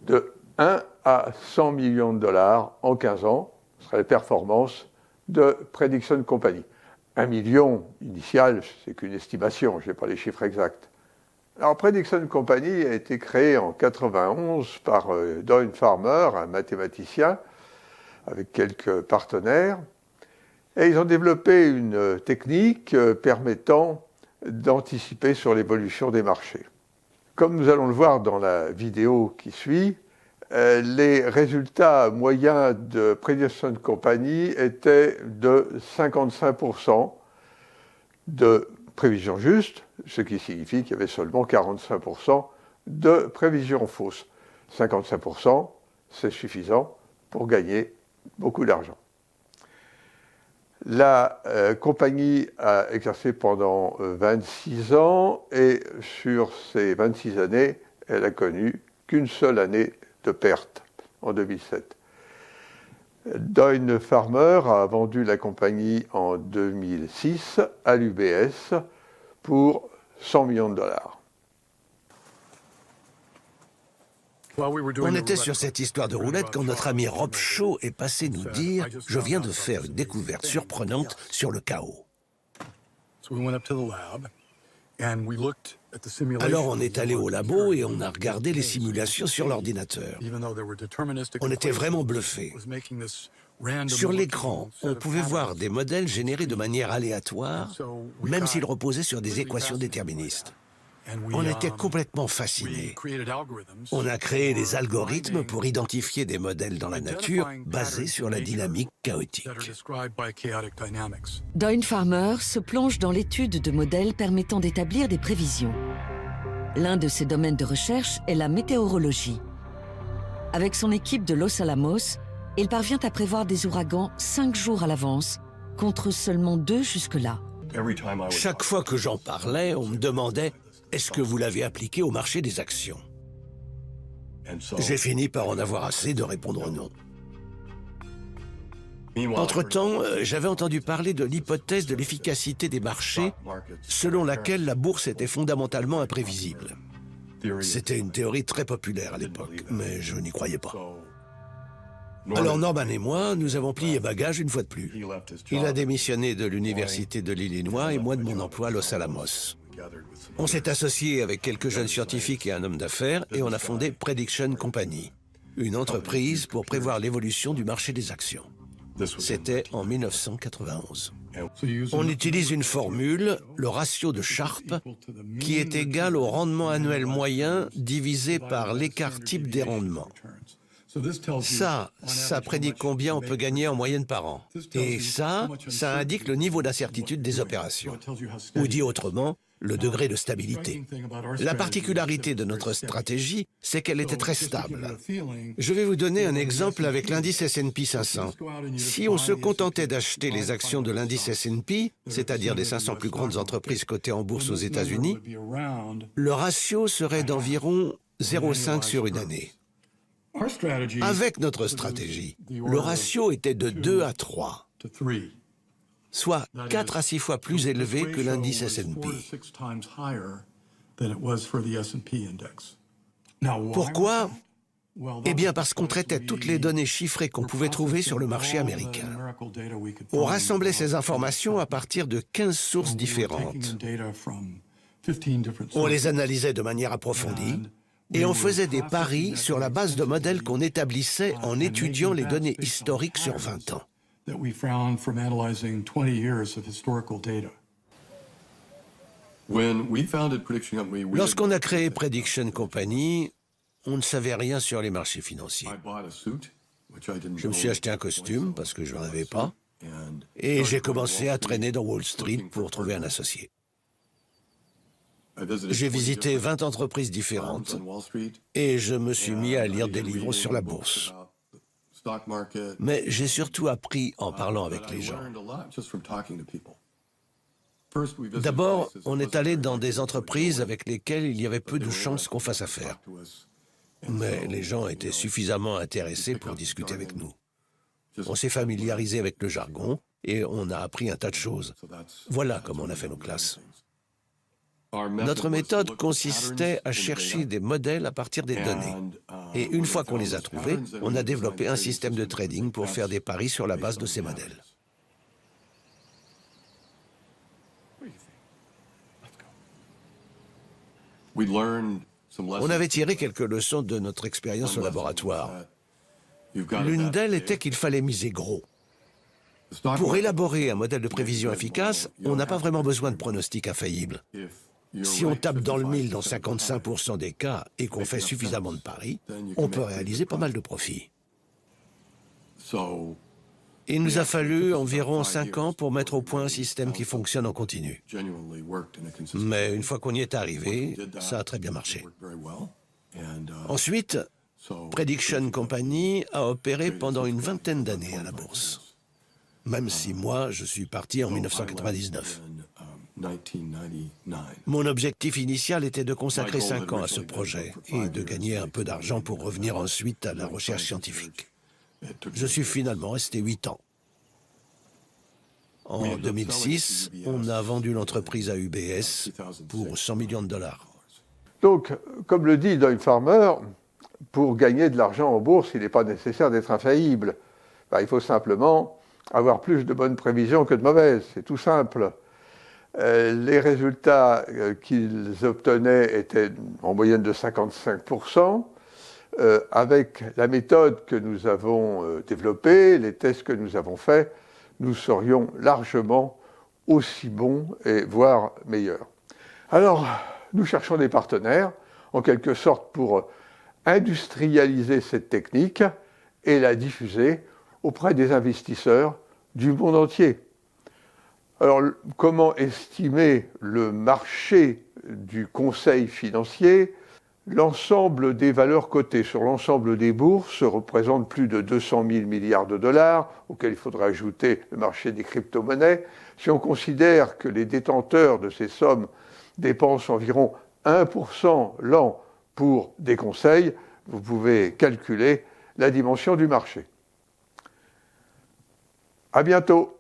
de 1 à 100 millions de dollars en 15 ans. Ce sera les performances de Prediction Company. 1 million initial, c'est qu'une estimation, je n'ai pas les chiffres exacts. Alors, Prediction Company a été créée en 1991 par Doyne Farmer, un mathématicien, avec quelques partenaires. Et ils ont développé une technique permettant d'anticiper sur l'évolution des marchés. Comme nous allons le voir dans la vidéo qui suit, les résultats moyens de Prediction Company étaient de 55% de prévisions justes, ce qui signifie qu'il y avait seulement 45% de prévisions fausses. 55%, c'est suffisant pour gagner beaucoup d'argent. La compagnie a exercé pendant 26 ans et sur ces 26 années, elle a connu qu'une seule année de perte, en 2007. Doyne Farmer a vendu la compagnie en 2006 à l'UBS pour 100 millions de dollars. On était sur cette histoire de roulette quand notre ami Rob Shaw est passé nous dire « Je viens de faire une découverte surprenante sur le chaos ». Alors on est allé au labo et on a regardé les simulations sur l'ordinateur. On était vraiment bluffés. Sur l'écran, on pouvait voir des modèles générés de manière aléatoire, même s'ils reposaient sur des équations déterministes. On était complètement fascinés. On a créé des algorithmes pour identifier des modèles dans la nature basés sur la dynamique chaotique. Doyne Farmer se plonge dans l'étude de modèles permettant d'établir des prévisions. L'un de ses domaines de recherche est la météorologie. Avec son équipe de Los Alamos, il parvient à prévoir des ouragans 5 jours à l'avance, contre seulement 2 jusque-là. Chaque fois que j'en parlais, on me demandait est-ce que vous l'avez appliqué au marché des actions? J'ai fini par en avoir assez de répondre non. Entre-temps, j'avais entendu parler de l'hypothèse de l'efficacité des marchés selon laquelle la bourse était fondamentalement imprévisible. C'était une théorie très populaire à l'époque, mais je n'y croyais pas. Alors Norman et moi, nous avons plié bagages une fois de plus. Il a démissionné de l'Université de l'Illinois et moi de mon emploi à Los Alamos. On s'est associé avec quelques jeunes scientifiques et un homme d'affaires et on a fondé Prediction Company, une entreprise pour prévoir l'évolution du marché des actions. C'était en 1991. On utilise une formule, le ratio de Sharpe, qui est égal au rendement annuel moyen divisé par l'écart type des rendements. Ça prédit combien on peut gagner en moyenne par an. Et ça indique le niveau d'incertitude des opérations. Ou dit autrement, le degré de stabilité. La particularité de notre stratégie, c'est qu'elle était très stable. Je vais vous donner un exemple avec l'indice S&P 500. Si on se contentait d'acheter les actions de l'indice S&P, c'est-à-dire des 500 plus grandes entreprises cotées en bourse aux États-Unis, le ratio serait d'environ 0,5 sur une année. Avec notre stratégie, le ratio était de 2 à 3. Soit 4 à 6 fois plus élevé que l'indice S&P. Pourquoi? Eh bien parce qu'on traitait toutes les données chiffrées qu'on pouvait trouver sur le marché américain. On rassemblait ces informations à partir de 15 sources différentes. On les analysait de manière approfondie et on faisait des paris sur la base de modèles qu'on établissait en étudiant les données historiques sur 20 ans. Lorsqu'on a créé Prediction Company, on ne savait rien sur les marchés financiers. Je me suis acheté un costume parce que je n'en avais pas et j'ai commencé à traîner dans Wall Street pour trouver un associé. J'ai visité 20 entreprises différentes et je me suis mis à lire des livres sur la bourse. Mais j'ai surtout appris en parlant avec les gens. D'abord, on est allé dans des entreprises avec lesquelles il y avait peu de chances qu'on fasse affaire. Mais les gens étaient suffisamment intéressés pour discuter avec nous. On s'est familiarisé avec le jargon et on a appris un tas de choses. Voilà comment on a fait nos classes. Notre méthode consistait à chercher des modèles à partir des données. Et une fois qu'on les a trouvés, on a développé un système de trading pour faire des paris sur la base de ces modèles. On avait tiré quelques leçons de notre expérience au laboratoire. L'une d'elles était qu'il fallait miser gros. Pour élaborer un modèle de prévision efficace, on n'a pas vraiment besoin de pronostics infaillibles. Si on tape dans le mille dans 55% des cas et qu'on fait suffisamment de paris, on peut réaliser pas mal de profits. Il nous a fallu environ 5 ans pour mettre au point un système qui fonctionne en continu. Mais une fois qu'on y est arrivé, ça a très bien marché. Ensuite, Prediction Company a opéré pendant une vingtaine d'années à la bourse. Même si moi, je suis parti en 1999. Mon objectif initial était de consacrer 5 ans à ce projet et de gagner un peu d'argent pour revenir ensuite à la recherche scientifique. Je suis finalement resté 8 ans. En 2006, on a vendu l'entreprise à UBS pour 100 millions de dollars. Donc, comme le dit Doyle Farmer, pour gagner de l'argent en bourse, il n'est pas nécessaire d'être infaillible. Il faut simplement avoir plus de bonnes prévisions que de mauvaises, c'est tout simple. Les résultats qu'ils obtenaient étaient en moyenne de 55%. Avec la méthode que nous avons développée, les tests que nous avons faits, nous serions largement aussi bons et voire meilleurs. Alors, nous cherchons des partenaires, en quelque sorte pour industrialiser cette technique et la diffuser auprès des investisseurs du monde entier. Alors, comment estimer le marché du conseil financier ? L'ensemble des valeurs cotées sur l'ensemble des bourses représente plus de 200 000 milliards de dollars, auxquels il faudra ajouter le marché des crypto-monnaies. Si on considère que les détenteurs de ces sommes dépensent environ 1% l'an pour des conseils, vous pouvez calculer la dimension du marché. À bientôt.